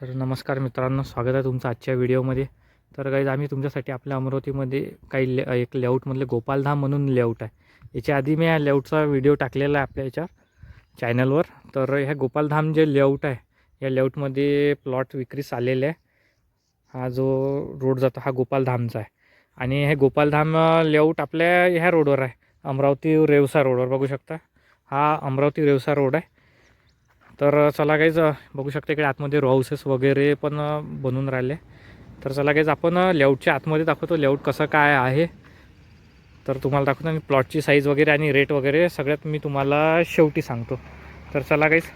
तर नमस्कार मित्रांनो, स्वागत आहे तुमचं आजच्या व्हिडिओमध्ये. तर गाईज आम्ही तुमच्यासाठी आपल्या अमरावतीमध्ये काही एक लेआउटमधले गोपालधाम म्हणून लेआउट आहे. याच्या आधी मी या लेआउटचा व्हिडिओ टाकलेला आहे आपल्या याच्या चॅनलवर. तर ह्या गोपालधाम जे लेआउट आहे, या लेआउटमध्ये प्लॉट विक्रीस आलेले आहे. हा जो रोड जातो हा गोपालधामचा आहे. आणि हे गोपालधाम लेआउट आपल्या ह्या रोडवर आहे, अमरावती रेवसा रोडवर. बघू शकता, हा अमरावती रेवसा रोड आहे. तर चला गाईज, बघू शकता इकडे आतमध्ये रो हाऊसेस वगैरे पण बनून राहिले. तर चला गाईज, आपण लेआउटच्या आतमध्ये दाखवतो लेआउट कसं काय आहे. तर तुम्हाला दाखवतो आणि प्लॉटची साईज वगैरे आणि रेट वगैरे सगळ्यात मी तुम्हाला शेवटी सांगतो. तर चला गाईज,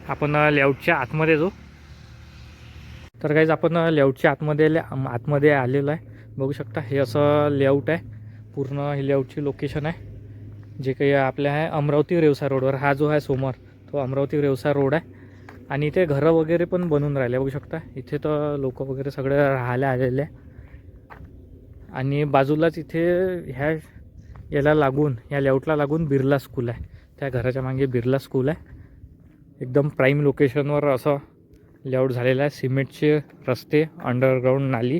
आपण लेआउटच्या आतमध्ये जाऊ. तर गाईज, आपण लेआउटच्या आतमध्ये आलेलो आहे. बघू शकता, हे असं लेआउट आहे. पूर्ण ही लेआउटची लोकेशन आहे, जे काही आपल्या आहे अमरावती रेवसा रोडवर. हा जो आहे समोर, तो अमरावती रेवसा रोड आहे. आणि इथे घरं वगैरे पण बनून राहिले. बघू शकता, इथे तर लोक वगैरे सगळे राहायला आलेले आहे. आणि बाजूलाच इथे याला लागून, या लेआउटला लागून बिर्ला स्कूल आहे. त्या घराच्या मागे बिर्ला स्कूल आहे. एकदम प्राईम लोकेशनवर असं लेआउट झालेलं आहे. सिमेंटचे रस्ते, अंडरग्राऊंड नाली,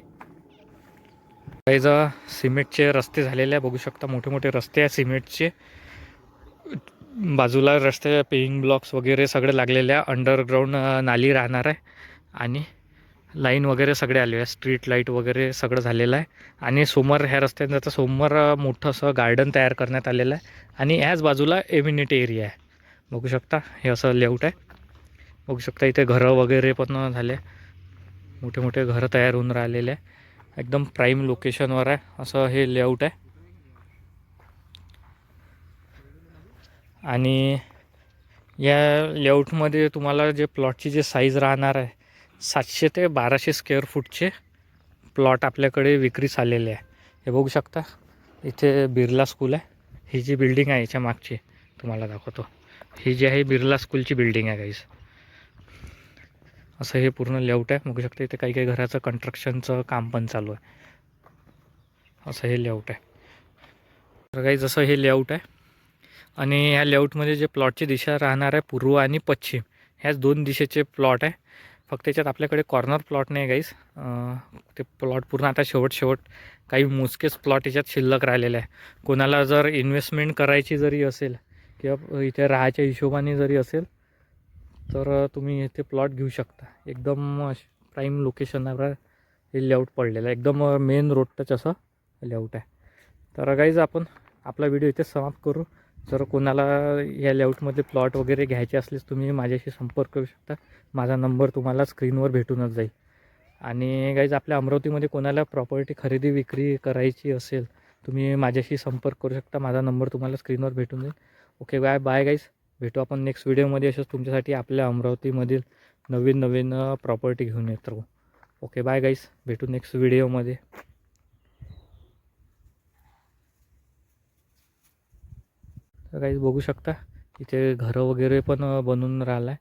काही सिमेंटचे रस्ते झालेले आहे. बघू शकता, मोठे मोठे रस्ते आहे सिमेंटचे. बाजूला रस्ते, पेइंग ब्लॉक्स वगैरे सगळे लागलेले आहे. अंडरग्राऊंड नाली राहणार आहे. आणि लाईन वगैरे सगळे आले आहे. स्ट्रीट लाईट वगैरे सगळं झालेलं आहे. आणि समोर ह्या रस्त्यानं जाता समोर मोठं असं गार्डन तयार करण्यात आलेलं आहे. आणि ह्याच बाजूला एम्युनिटी एरिया आहे. बघू शकता, हे असं लेआउट आहे. बघू शकता, इथे घरं वगैरे पण झाले, मोठे मोठे घरं तयार होऊन राहिलेले आहे. एकदम प्राईम लोकेशनवर आहे असं हे लेआउट आहे. आणि या लेआउटमध्ये तुम्हाला जे प्लॉटची जे साईज राहणार आहे, 700 ते 1200 स्क्वेअर फूटचे प्लॉट आपल्याकडे विक्रीस आलेले आहे. हे बघू शकता, इथे बिर्ला स्कूल आहे. ही जी बिल्डिंग आहे याच्या मागची तुम्हाला दाखवतो. ही जी आहे बिर्ला स्कूलची बिल्डिंग आहे गाईस. असं हे पूर्ण लेआउट आहे. बघू शकता, इथे काही काही घराचं कन्स्ट्रक्शनचं काम पण चालू आहे. असं हे लेआउट आहे. तर गाईस, असं हे लेआउट आहे. आणि ह्या लेआउटमध्ये जे प्लॉटची दिशा राहणार आहे, पूर्व आणि पश्चिम, ह्याच दोन दिशेचे प्लॉट आहे. फक्त याच्यात आपल्याकडे कॉर्नर प्लॉट नाही गाईस. ते प्लॉट पूर्ण आता शेवट काही मोजकेच प्लॉट याच्यात शिल्लक राहिलेले आहे. कोणाला जर इन्व्हेस्टमेंट करायची जरी असेल किंवा इथे राहायच्या हिशोबाने जरी असेल, तर तुम्ही इथे प्लॉट घेऊ शकता. एकदम प्राईम लोकेशनवर हे लेआउट पडलेलं आहे. एकदम मेन रोड टच असं लेआउट आहे. तर गाईज, आपण आपला व्हिडिओ इथेच समाप्त करू. जर कोणाला या लेआउटमध्ये प्लॉट वगैरे घ्यायचे असल्यास तुम्ही माझ्याशी संपर्क करू शकता. माझा नंबर तुम्हाला स्क्रीनवर भेटूनच जाईल. आणि गाईज, आपल्या अमरावतीमध्ये कोणाला प्रॉपर्टी खरेदी विक्री करायची असेल, तुम्ही माझ्याशी संपर्क करू शकता. माझा नंबर तुम्हाला स्क्रीनवर भेटून जाईल. Okay, bye guys. भेटू आपण नेक्स्ट व्हिडिओमध्ये. असेच तुमच्यासाठी आपल्या अमरावतीमधील नवीन प्रॉपर्टी घेऊन येत राहू. Okay, bye guys. भेटू नेक्स्ट व्हिडिओमध्ये. तर काही बघू शकता, इथे घरं वगैरे पण बनून राहिलं आहे.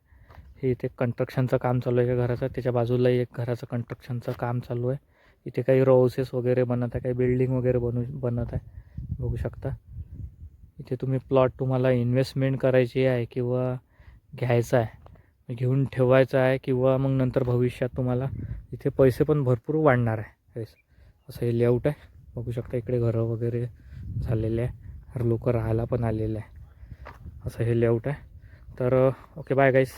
हे इथे कन्स्ट्रक्शनचं काम चालू आहे घराचं. त्याच्या बाजूला एक घराचं कन्स्ट्रक्शनचं काम चालू आहे. इथे काही रो हाऊसेस वगैरे बनत आहे, काही बिल्डिंग वगैरे बनत आहे. बघू शकता, इथे तुम्हाला इन्व्हेस्टमेंट करायची आहे किंवा घ्यायचा आहे, घेऊन ठेवायचा आहे, किंवा मग नंतर भविष्यात तुम्हाला इथे पैसे पण भरपूर वाढणार आहे. असं हे लेआउट आहे. बघू शकता, इकडे घरं वगैरे झालेले आहे. लोक राहायला पण आलेले आहे. असं हे लेआउट आहे. तर ओके, बाय गाईस.